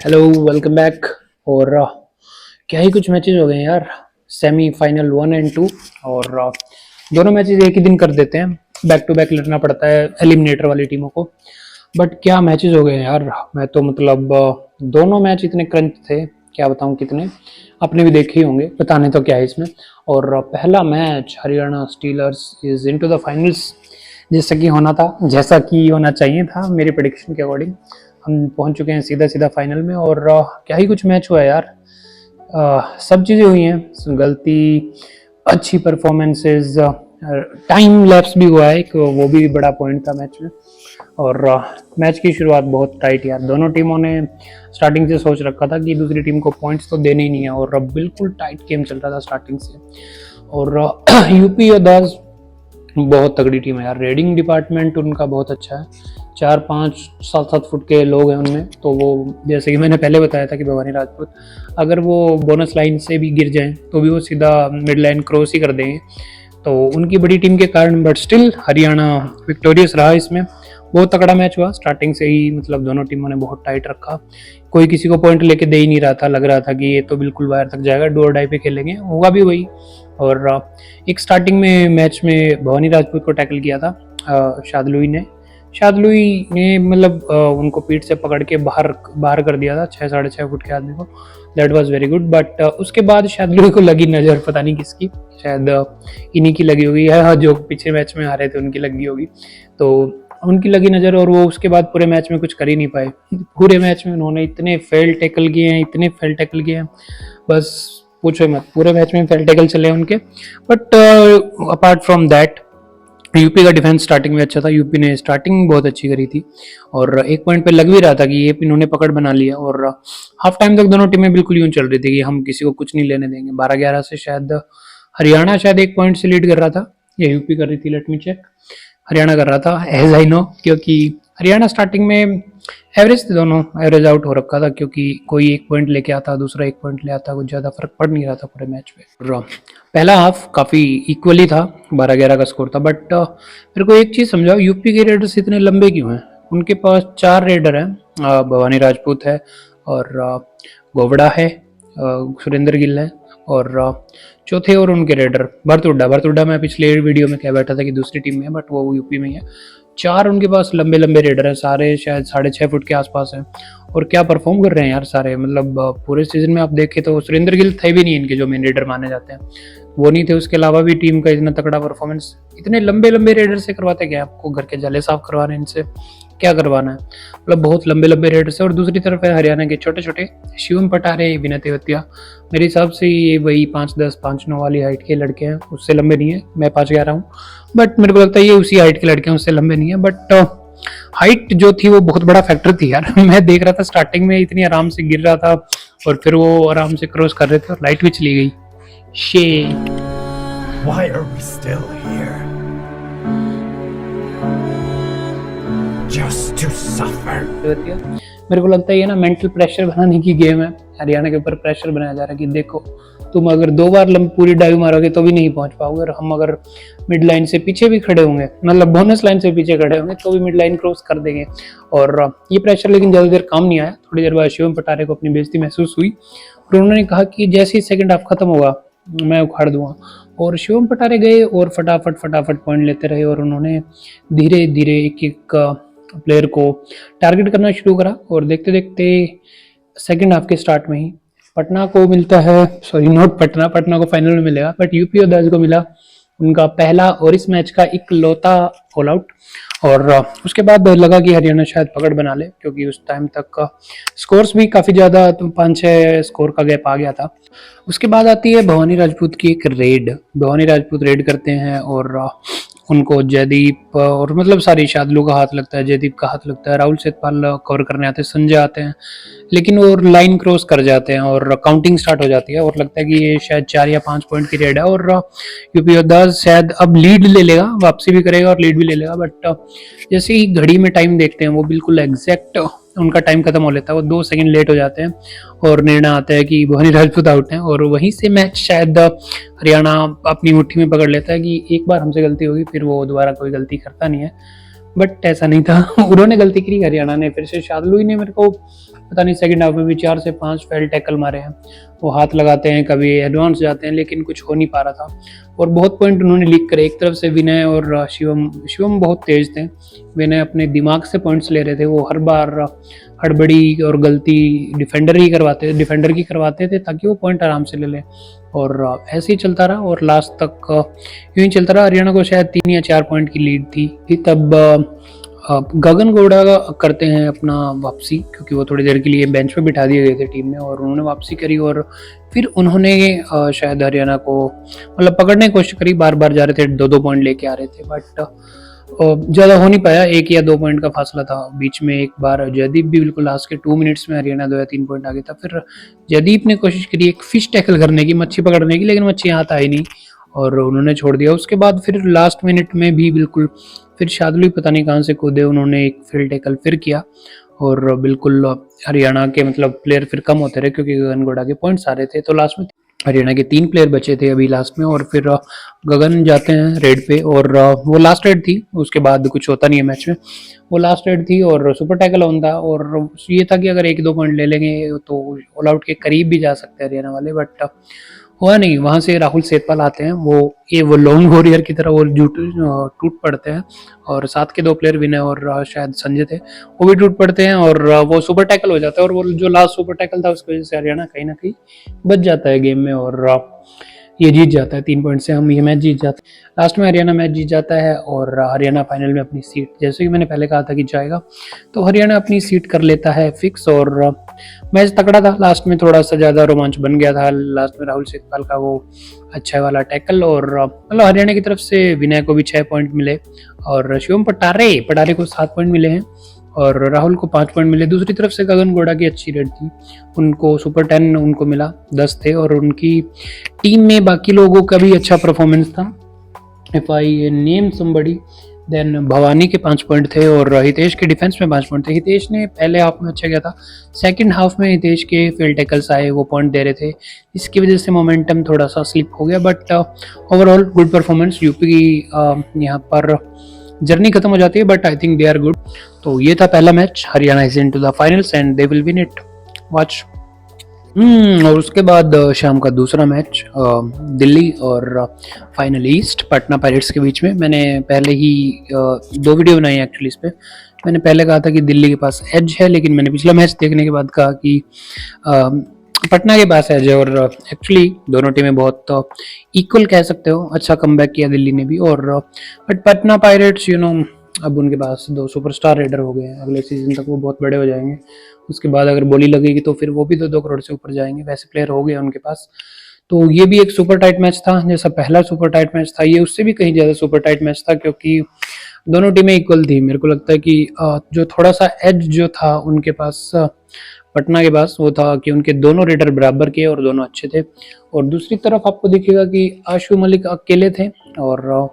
Hello, welcome back. और क्या ही कुछ मैचेस हो गए हैं यार। सेमीफाइनल 1 और 2 और दोनों मैचेस एक ही दिन कर देते हैं। बैक टू बैक लड़ना पड़ता है एलिमिनेटर वाली टीमों को। बट क्या मैचेस हो गए हैं यार। मैं तो मतलब दोनों मैच इतने क्रंच थे, क्या बताऊं कितने। आपने भी देखे ही होंगे, बताने तो क्या है इसमें। और पहला match Haryana stealers is into the finals, जैसा कि होना चाहिए था मेरी प्रेडिक्शन के अकॉर्डिंग। हम पहुंच चुके हैं सीधा सीधा फाइनल में। और क्या ही कुछ मैच हुआ है यार। सब चीज़ें हुई हैं, गलती, अच्छी परफॉर्मेंसेज, टाइम लैप्स भी हुआ है एक, वो भी बड़ा पॉइंट था मैच में। और मैच की शुरुआत बहुत टाइट यार। दोनों टीमों ने स्टार्टिंग से सोच रखा था कि दूसरी टीम को पॉइंट्स तो देने ही नहीं है, और अब बिल्कुल टाइट गेम चल रहा था स्टार्टिंग से। और यूपी योद्धास बहुत तगड़ी टीम है यार। रेडिंग डिपार्टमेंट उनका बहुत अच्छा है। 4, 5, 7 फुट के लोग हैं उनमें। तो वो, जैसे कि मैंने पहले बताया था कि भवानी राजपूत अगर वो बोनस लाइन से भी गिर जाएं तो भी वो सीधा मिड लाइन क्रॉस ही कर देंगे। तो उनकी बड़ी टीम के कारण, बट स्टिल हरियाणा विक्टोरियस रहा इसमें। बहुत तगड़ा मैच हुआ स्टार्टिंग से ही, मतलब दोनों टीमों ने बहुत टाइट रखा। कोई किसी को पॉइंट लेके दे ही नहीं रहा था, लग रहा था कि ये तो बिल्कुल वायर तक जाएगा, डू और डाई पे खेलेंगे, होगा भी वही। और एक स्टार्टिंग में मैच में भवानी राजपूत को टैकल किया था शादलुई ने मतलब उनको पीठ से पकड़ के बाहर कर दिया था 6, 6.5 फुट के आदमी को। That was very good. But उसके बाद शादलुई को लगी नज़र, पता नहीं किसकी, शायद इन्हीं की लगी होगी, या जो पिछले मैच में आ रहे थे उनकी लगी होगी। तो उनकी लगी नज़र, और वो उसके बाद पूरे मैच में कुछ कर ही नहीं पाए। पूरे मैच में उन्होंने इतने फेल टैकल किए हैं, बस पूछो मत। पूरे मैच में फेल टैकल चले उनके। But apart from that, UP का डिफेंस स्टार्टिंग में अच्छा था। यूपी ने स्टार्टिंग बहुत अच्छी करी थी, और एक पॉइंट पे लग भी रहा था कि ये इन्होंने पकड़ बना लिया। और हाफ टाइम तक दोनों टीमें बिल्कुल यूं चल रही थी कि हम किसी को कुछ नहीं लेने देंगे। 12-11 से शायद हरियाणा शायद 1 पॉइंट से लीड कर रहा था, या यूपी कर रही थी, लेट मी चेक। हरियाणा कर रहा था एज आई नो, क्योंकि हरियाणा स्टार्टिंग में एवरेज थे, दोनों एवरेज आउट हो रखा था, क्योंकि कोई 1 पॉइंट लेके आता, दूसरा 1 पॉइंट ले आता, कुछ ज़्यादा फर्क पड़ नहीं रहा था पूरे मैच में। पहला हाफ काफ़ी इक्वली था, 12-11 का स्कोर था। बट मेरे को एक चीज़ समझाओ, यूपी के रेडर्स इतने लंबे क्यों हैं? उनके पास 4 रेडर हैं। भवानी राजपूत है, और गोवड़ा है, सुरेंद्र गिल है, और चौथे और उनके रेडर भरतुड्डा मैं पिछले वीडियो में कह बैठा था कि दूसरी टीम में है, बट वो यूपी में ही है। 4 उनके पास लंबे लंबे रेडर हैं, सारे शायद 6.5 फुट के आसपास हैं। और क्या परफॉर्म कर रहे हैं यार सारे, मतलब पूरे सीजन में आप देखें तो सुरेंद्र गिल थे भी नहीं इनके, जो मेन रेडर माने जाते हैं वो नहीं थे। उसके अलावा भी टीम का इतना तगड़ा परफॉर्मेंस, इतने लंबे लंबे रेडर से करवाते क्या? आपको घर के जाले साफ करवाने इनसे क्या करवाना है? मतलब बहुत लंबे लंबे रेडर्स है। और दूसरी तरफ है हरियाणा के छोटे छोटे शिवम पटारे, विनय तेवतिया। मेरे हिसाब से ये वही 5'10", 5'9" वाली हाइट के लड़के हैं, उससे लंबे नहीं है। मैं 5'11" हूँ, बट मेरे को लगता है ये उसी हाइट के लड़के हैं, उससे लंबे नहीं है। बट हाइट जो थी वो बहुत बड़ा फैक्टर थी यार। मैं देख रहा था स्टार्टिंग में इतनी आराम से गिर रहा था, और फिर वो आराम से क्रॉस कर रहे थे, और लाइट भी चली गई। शे Why are we still here? Just to suffer. मेरे को लगता है ये ना मेंटल प्रेशर बनाने की गेम है। हरियाणा के ऊपर प्रेशर बनाया जा रहा है कि देखो, तुम अगर 2 बार पूरी डाइव मारोगे तो भी नहीं पहुंच पाओगे, और हम अगर मिड लाइन से पीछे भी खड़े होंगे, मतलब बोनस लाइन से पीछे खड़े होंगे, तो भी मिड लाइन क्रॉस कर देंगे। और ये प्रेशर लेकिन ज़्यादा देर काम नहीं आया। थोड़ी देर बाद शिवम पटारे को अपनी बेइज्जती महसूस हुई, और उन्होंने कहा कि जैसे ही सेकेंड हाफ खत्म होगा मैं उखाड़ दूंगा। और शिवम पटारे गए और फटाफट पॉइंट लेते रहे, और उन्होंने धीरे धीरे एक एक प्लेयर को टारगेट करना शुरू करा। और देखते देखते सेकेंड हाफ के स्टार्ट में ही पटना को मिलता है, सॉरी नॉट पटना को फाइनल में मिलेगा, बट यूपी योद्धास को मिला उनका पहला और इस मैच का इकलौता ऑल आउट। और उसके बाद लगा कि हरियाणा शायद पकड़ बना ले, क्योंकि उस टाइम तक का स्कोर्स भी काफ़ी ज़्यादा, 5-6 स्कोर का गैप आ गया था। उसके बाद आती है भवानी राजपूत की एक रेड। भवानी राजपूत रेड करते हैं, और उनको जयदीप और मतलब सारी शादलू का हाथ लगता है, जयदीप का हाथ लगता है, राहुल सेतपाल कवर करने आते हैं, संजय आते हैं, लेकिन वो लाइन क्रॉस कर जाते हैं और काउंटिंग स्टार्ट हो जाती है। और लगता है कि ये शायद 4 या 5 पॉइंट की रेड है, और यूपी योद्धास शायद अब लीड ले लेगा, वापसी भी करेगा और लीड भी ले लेगा। बट जैसे ही घड़ी में टाइम देखते हैं, वो बिल्कुल एग्जैक्ट उनका टाइम खत्म हो लेता है, वो 2 सेकंड लेट हो जाते हैं, और निर्णय आता है कि भवानी राजपूत आउट है। और वहीं से मैच शायद हरियाणा अपनी मुट्ठी में पकड़ लेता है कि एक बार हमसे गलती होगी, फिर वो दोबारा कोई गलती करता नहीं है। बट ऐसा नहीं था। उन्होंने गलती की हरियाणा ने, फिर से शार्दुल ने मेरे को पता नहीं सेकंड हाफ में भी 4 से 5 फेल टैकल मारे हैं। वो हाथ लगाते हैं, कभी एडवांस जाते हैं, लेकिन कुछ हो नहीं पा रहा था। और बहुत पॉइंट उन्होंने लीक करे। एक तरफ से विनय और शिवम बहुत तेज थे। विनय अपने दिमाग से पॉइंट्स ले रहे थे। वो हर बार हड़बड़ी और गलती डिफेंडर की करवाते थे ताकि वो पॉइंट आराम से ले लें। और ऐसे ही चलता रहा और लास्ट तक यूं ही चलता रहा। हरियाणा को शायद 3 या 4 पॉइंट की लीड थी। तब गगन गौड़ा करते हैं अपना वापसी, क्योंकि वो थोड़ी देर के लिए बेंच पे बिठा दिए गए थे टीम में, और उन्होंने वापसी करी। और फिर उन्होंने शायद हरियाणा को मतलब पकड़ने की कोशिश करी। बार बार जा रहे थे, 2-2 पॉइंट लेके आ रहे थे, बट ज़्यादा हो नहीं पाया। 1 या 2 पॉइंट का फासला था। बीच में एक बार जयदीप भी बिल्कुल लास्ट के 2 मिनट्स में हरियाणा 2 या 3 पॉइंट आगे था। फिर जयदीप ने कोशिश करी एक फिश टैकल करने की, मच्छी पकड़ने की, लेकिन मच्छी हाथ आई नहीं और उन्होंने छोड़ दिया। उसके बाद फिर लास्ट मिनट में भी बिल्कुल फिर शार्दुल पता नहीं कहाँ से कूदे, उन्होंने एक फील्ड टैकल फिर किया और बिल्कुल हरियाणा के मतलब प्लेयर फिर कम होते रहे, क्योंकि गगन गौड़ा के पॉइंट्स आ रहे थे। तो लास्ट में हरियाणा के 3 प्लेयर बचे थे अभी लास्ट में, और फिर गगन जाते हैं रेड पे, और वो लास्ट रेड थी। उसके बाद कुछ होता नहीं है मैच में। वो लास्ट रेड थी और सुपर टैकल ऑन था, और ये था कि अगर 1-2 पॉइंट ले लेंगे तो ऑल आउट के करीब भी जा सकते हैं हरियाणा वाले, बट हुआ नहीं। वहां से राहुल सेतपाल आते हैं, वो लोन वॉरियर की तरह वो टूट पड़ते हैं, और साथ के 2 प्लेयर विनय और शायद संजय थे, वो भी टूट पड़ते हैं, और वो सुपर टैकल हो जाता है। और वो जो लास्ट सुपर टैकल था उसकी वजह से हरियाणा कहीं ना कहीं बच जाता है गेम में, और ये जीत जाता है 3 पॉइंट से। हम ये मैच जीत जाते हैं। लास्ट में हरियाणा मैच जीत जाता है और हरियाणा फाइनल में अपनी सीट, जैसे कि मैंने पहले कहा था कि जाएगा, तो हरियाणा अपनी सीट कर लेता है फिक्स। और मैच तगड़ा था। लास्ट में थोड़ा सा ज़्यादा रोमांच बन गया था। लास्ट में राहुल सेतपाल का वो अच्छा वाला टैकल, और मतलब हरियाणा की तरफ से विनय को भी 6 पॉइंट मिले, और शिवम पटारे को 7 पॉइंट मिले हैं, और राहुल को 5 पॉइंट मिले। दूसरी तरफ से गगन गौड़ा की अच्छी रेड थी, उनको सुपर 10 उनको मिला, 10 थे, और उनकी टीम में बाकी लोगों का भी अच्छा परफॉर्मेंस था। If I name somebody, then Bhawani के 5 पॉइंट थे, और हितेश के डिफेंस में 5 पॉइंट थे। हितेश ने पहले हाफ में अच्छा किया था, सेकंड हाफ में हितेश के फील्ड टैकल्स आए, वो पॉइंट दे रहे थे, इसकी वजह से मोमेंटम थोड़ा सा स्लिप हो गया, but overall good performance. UP की यहाँ पर जर्नी खत्म हो जाती है, but I think they are good. तो ये था पहला match. Haryana is into the finals and they will win it, watch. और उसके बाद शाम का दूसरा मैच दिल्ली और फाइनल ईस्ट पटना पायरेट्स के बीच में। मैंने पहले ही 2 वीडियो बनाई है एक्चुअली इस पे। मैंने पहले कहा था कि दिल्ली के पास एज है, लेकिन मैंने पिछला मैच देखने के बाद कहा कि पटना के पास एज है, और एक्चुअली दोनों टीमें बहुत इक्वल कह सकते हो। अच्छा कमबैक किया दिल्ली ने भी, और बट पटना पायरेट्स अब उनके पास 2 सुपरस्टार रेडर हो गए हैं। अगले सीजन तक वो बहुत बड़े हो जाएंगे। उसके बाद अगर बोली लगेगी तो फिर वो भी 2-2 करोड़ से ऊपर जाएंगे, वैसे प्लेयर हो गए उनके पास। तो ये भी एक सुपर टाइट मैच था, जैसा पहला सुपर टाइट मैच था, ये उससे भी कहीं ज़्यादा सुपर टाइट मैच था, क्योंकि दोनों टीमें इक्वल थी। मेरे को लगता है कि जो थोड़ा सा एज जो था उनके पास, पटना के पास, वो था कि उनके दोनों रेडर बराबर के और दोनों अच्छे थे। और दूसरी तरफ आपको दिखेगा कि आशु मलिक अकेले थे, और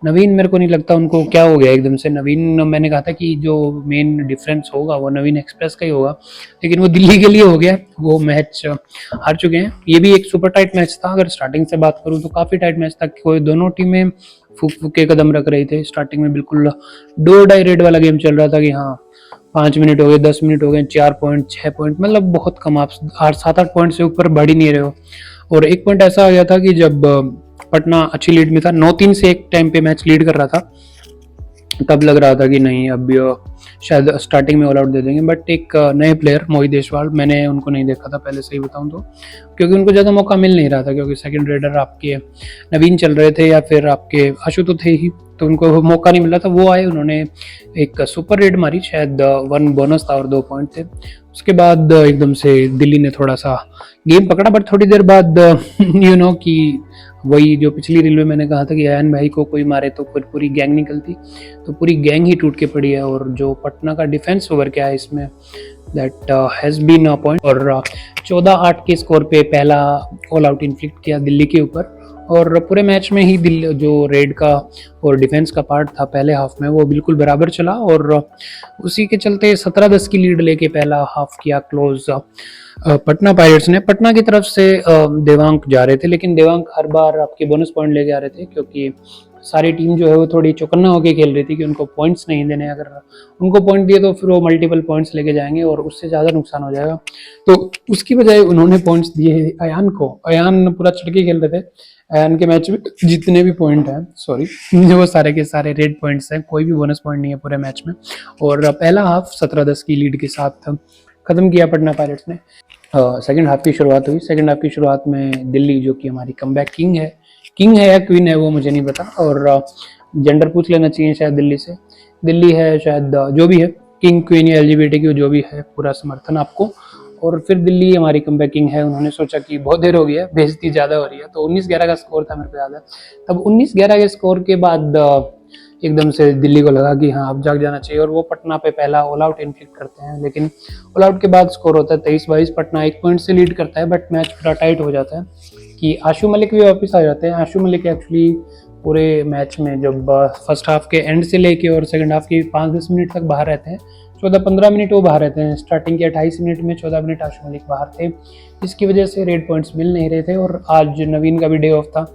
नवीन मेरे को नहीं लगता उनको क्या हो गया एकदम से। नवीन, मैंने कहा था कि जो मेन डिफरेंस होगा वो नवीन एक्सप्रेस का ही होगा, लेकिन वो दिल्ली के लिए हो गया। वो मैच हार चुके हैं। ये भी एक सुपर टाइट मैच था। अगर स्टार्टिंग से बात करूँ तो काफ़ी टाइट मैच था, कोई दोनों टीमें फूक फूक के कदम रख रही थे। स्टार्टिंग में बिल्कुल डो डाई रेड वाला गेम चल रहा था कि हाँ 5 मिनट हो गए, 10 मिनट हो गए, 4 पॉइंट, 6 पॉइंट, मतलब बहुत कम, आप 7-8 पॉइंट से ऊपर बढ़ ही नहीं रहे हो। और एक पॉइंट ऐसा आ गया था कि जब पटना अच्छी लीड में था, 9-3 से एक टाइम पे मैच लीड कर रहा था, तब लग रहा था कि नहीं अब शायद स्टार्टिंग में ऑल आउट दे देंगे। बट एक नए प्लेयर मोहित देशवाल, मैंने उनको नहीं देखा था पहले, सही बताऊं तो, क्योंकि उनको ज़्यादा मौका मिल नहीं रहा था, क्योंकि सेकंड रेडर आपके नवीन चल रहे थे या फिर आपके आशु तो थे ही, तो उनको मौका नहीं मिल रहा था। वो आए, उन्होंने एक सुपर रेड मारी, शायद 1 बोनस था और 2 पॉइंट थे। उसके बाद एकदम से दिल्ली ने थोड़ा सा गेम पकड़ा, बट थोड़ी देर बाद कि वही जो पिछली रील में मैंने कहा था कि अयन भाई को कोई मारे तो फिर पूरी गैंग निकलती, तो पूरी गैंग ही टूट के पड़ी है। और जो पटना का डिफेंस ओवर क्या है इसमें, that has been a point, और 14-8 के स्कोर पे पहला ऑल आउट इन्फ्लिक्ट किया दिल्ली के ऊपर। और पूरे मैच में ही दिल्ली जो रेड का और डिफेंस का पार्ट था पहले हाफ में, वो बिल्कुल बराबर चला, और उसी के चलते 17-10 की लीड लेके पहला हाफ किया क्लोज पटना पायरेट्स ने। पटना की तरफ से देवांक जा रहे थे, लेकिन देवांक हर बार आपके बोनस पॉइंट लेके आ रहे थे, क्योंकि सारी टीम जो है वो थोड़ी चौकन्ना होकर खेल रही थी कि उनको पॉइंट्स नहीं देने, अगर उनको पॉइंट दिए तो फिर वो मल्टीपल पॉइंट्स लेके जाएंगे और उससे ज़्यादा नुकसान हो जाएगा। तो उसकी बजाय उन्होंने पॉइंट्स दिए अयान को। अयान पूरा चढ़ के खेल रहे थे। अयान के मैच में जितने भी पॉइंट हैं, सॉरी, वो सारे के सारे रेड पॉइंट्स हैं, कोई भी बोनस पॉइंट नहीं है पूरे मैच में। और पहला हाफ 17-10 की लीड के साथ ख़त्म किया पटना पायरेट्स ने। सेकंड हाफ की शुरुआत हुई। सेकंड हाफ की शुरुआत में दिल्ली, जो कि हमारी कमबैक किंग है या क्वीन है वो मुझे नहीं पता, और जेंडर पूछ लेना चाहिए शायद दिल्ली से। दिल्ली है शायद, जो भी है, किंग क्वीन या LGBTQ जो भी है, पूरा समर्थन आपको। और फिर दिल्ली हमारी कमबैक किंग है, उन्होंने सोचा कि बहुत देर हो गई है, बेइज्जती ज़्यादा हो रही है, तो 19-11 का स्कोर था, मेरे को याद है। तब 19-11 के स्कोर के बाद एकदम से दिल्ली को लगा कि हाँ अब जाग जाना चाहिए, और वो पटना पे पहला ऑल आउट इन्फ्लिक्ट करते हैं। लेकिन ऑल आउट के बाद स्कोर होता है 23-22, पटना 1 पॉइंट से लीड करता है, बट मैच पूरा टाइट हो जाता है कि आशु मलिक भी वापस आ जाते हैं। आशु मलिक एक्चुअली पूरे मैच में जब फर्स्ट हाफ के एंड से लेके और सेकंड हाफ के 5-10 मिनट तक बाहर रहते हैं, 14-15 मिनट वो बाहर रहते हैं। स्टार्टिंग के 28 मिनट में 14 मिनट आशु मलिक बाहर थे, इसकी वजह से रेड पॉइंट्स मिल नहीं रहे थे। और आज नवीन का भी डे ऑफ था,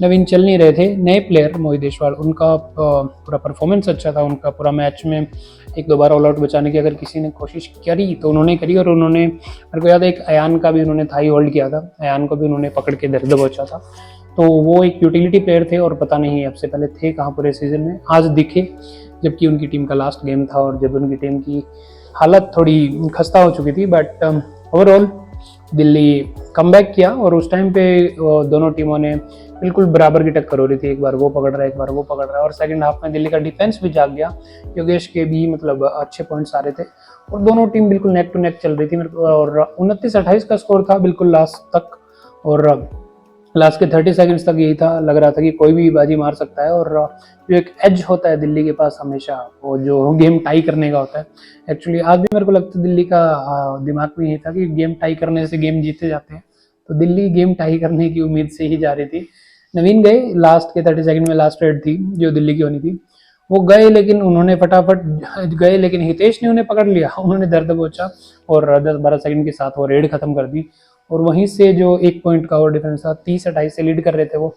नवीन चल नहीं रहे थे। नए प्लेयर मोहित देशवाल, उनका पूरा परफॉर्मेंस अच्छा था, उनका पूरा मैच में 1-2 बार ऑल आउट बचाने की अगर किसी ने कोशिश करी तो उन्होंने करी, और उन्होंने, मेरे को याद है एक अयान का भी उन्होंने थाई होल्ड किया था, अयान को भी उन्होंने पकड़ के दर्द पहुंचा था। तो वो एक यूटिलिटी प्लेयर थे, और पता नहीं अब से पहले थे कहाँ पूरे सीजन में, आज दिखे जबकि उनकी टीम का लास्ट गेम था और जब उनकी टीम की हालत थोड़ी खस्ता हो चुकी थी। बट ओवरऑल दिल्ली कमबैक किया, और उस टाइम पे दोनों टीमों ने बिल्कुल बराबर की टक्कर हो रही थी, एक बार वो पकड़ रहा है, एक बार वो पकड़ रहा है। और सेकंड हाफ में दिल्ली का डिफेंस भी जाग गया, योगेश के भी मतलब अच्छे पॉइंट्स आ रहे थे, और दोनों टीम बिल्कुल नेक टू नेक चल रही थी। और 29-28 का स्कोर था बिल्कुल लास्ट तक, और लास्ट के 30 सेकंड्स तक यही था, लग रहा था कि कोई भी बाजी मार सकता है। और जो एक एज होता है दिल्ली के पास हमेशा, वो जो गेम टाई करने का होता है, एक्चुअली आज भी मेरे को लगता है दिल्ली का दिमाग में यही था कि गेम टाई करने से गेम जीते जाते हैं, तो दिल्ली गेम टाई करने की उम्मीद से ही जा रही थी। नवीन गए लास्ट के 30 सेकंड में, लास्ट रेड थी जो दिल्ली की होनी थी, वो गए, लेकिन उन्होंने फटाफट गए, लेकिन हितेश ने उन्हें पकड़ लिया, उन्होंने दर्द पहुंचा और 10-12 सेकंड के साथ वो रेड खत्म कर दी। और वहीं से जो 1 पॉइंट का और डिफरेंस था, 30-28 से लीड कर रहे थे वो।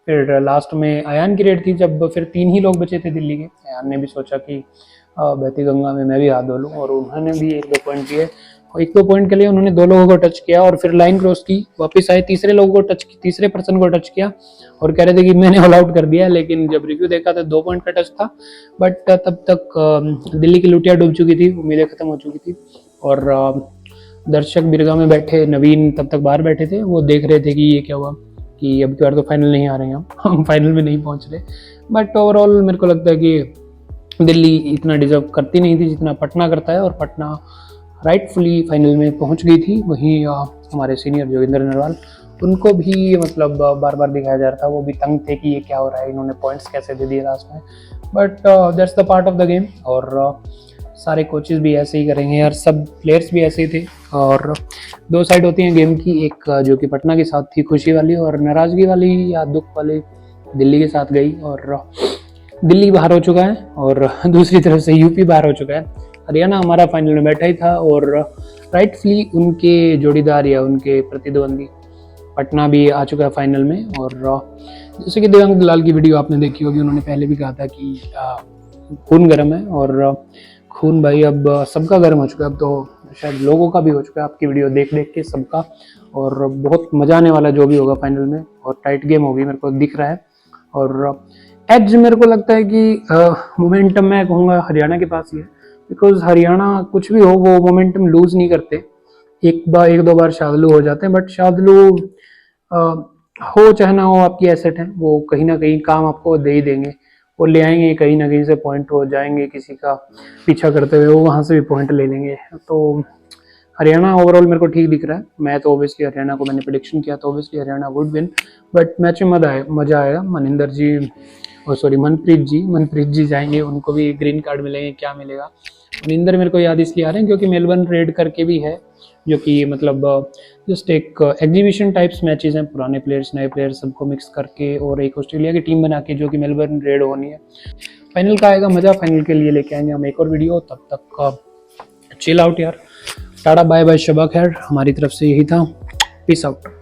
फिर लास्ट में अयान की रेड थी, जब फिर 3 ही लोग बचे थे दिल्ली के। अयान ने भी सोचा कि बहती गंगा में मैं भी हाथ धो लूं, और उन्होंने भी 1-2 पॉइंट दिए। 1-2 पॉइंट के लिए उन्होंने 2 लोगों को टच किया, और फिर लाइन क्रॉस की, वापस आए, तीसरे पर्सन को टच किया, और कह रहे थे कि मैंने ऑल आउट कर दिया। लेकिन जब रिव्यू देखा तो 2 पॉइंट का टच था, बट तब तक दिल्ली की लुटिया डूब चुकी थी, उम्मीदें खत्म हो चुकी थी। और दर्शक बिरगा में बैठे, नवीन तब तक बाहर बैठे थे, वो देख रहे थे कि ये क्या हुआ, कि अब की बार तो फाइनल नहीं आ रहे हैं, हम फाइनल में नहीं पहुंच रहे। बट ओवरऑल मेरे को लगता है कि दिल्ली इतना डिजर्व करती नहीं थी जितना पटना करता है, और पटना राइटफुली फाइनल में पहुंच गई थी। वहीं हमारे सीनियर जोगिंदर नरवाल, उनको भी मतलब बार बार दिखाया जा रहा था, वो भी तंग थे कि ये क्या हो रहा है, इन्होंने पॉइंट्स कैसे दे दिए लास्ट में। But that's the part of the game, और सारे कोचेस भी ऐसे ही करेंगे यार, सब प्लेयर्स भी ऐसे ही थे। और 2 साइड होती हैं गेम की, एक जो कि पटना के साथ थी खुशी वाली, और नाराजगी वाली या दुख वाली दिल्ली के साथ गई, और दिल्ली बाहर हो चुका है, और दूसरी तरफ से यूपी बाहर हो चुका है। हरियाणा हमारा फाइनल में बैठा ही था, और राइटफुली उनके जोड़ीदार या उनके प्रतिद्वंदी पटना भी आ चुका है फाइनल में। और जैसे कि देवांग दलाल की वीडियो आपने देखी होगी, उन्होंने पहले भी कहा था कि खून गर्म है, और खून भाई अब सबका गर्म हो चुका है, अब तो शायद लोगों का भी हो चुका है आपकी वीडियो देख देख के सबका। और बहुत मजा आने वाला जो भी होगा फाइनल में, और टाइट गेम होगी मेरे को दिख रहा है। और एज मेरे को लगता है कि मोमेंटम मैं कहूँगा हरियाणा के पास ही है, बिकॉज हरियाणा कुछ भी हो वो मोमेंटम लूज नहीं करते, 1-2 बार शार्दुल हो जाते हैं, बट शार्दुल हो चाहे ना हो आपकी एसेट है, वो कहीं ना कहीं काम आपको दे ही देंगे, वो ले आएंगे कहीं ना कहीं से पॉइंट, हो जाएंगे किसी का पीछा करते हुए, वो वहाँ से भी पॉइंट ले लेंगे। तो हरियाणा ओवरऑल मेरे को ठीक दिख रहा है। मैं तो ऑब्वियसली हरियाणा को, मैंने प्रेडिक्शन किया तो obviously Haryana would win, but match में मजा आएगा। मनप्रीत जी जाएंगे, उनको भी ग्रीन कार्ड मिलेंगे, क्या मिलेगा। मनिंदर मेरे को याद इसलिए आ रहे हैं क्योंकि मेलबर्न रेड करके भी है, जो कि मतलब जस्ट एक एग्जीबिशन टाइप्स मैचेस हैं, पुराने प्लेयर्स नए प्लेयर्स सबको मिक्स करके, और एक ऑस्ट्रेलिया की टीम बना के जो कि मेलबर्न रेड होनी है। फाइनल का आएगा मजा, फाइनल के लिए लेके आएंगे हम एक और वीडियो, तब तक चिल आउट यार, टाटा बाय बाय, शबा खैर, हमारी तरफ से यही था, पीस आउट।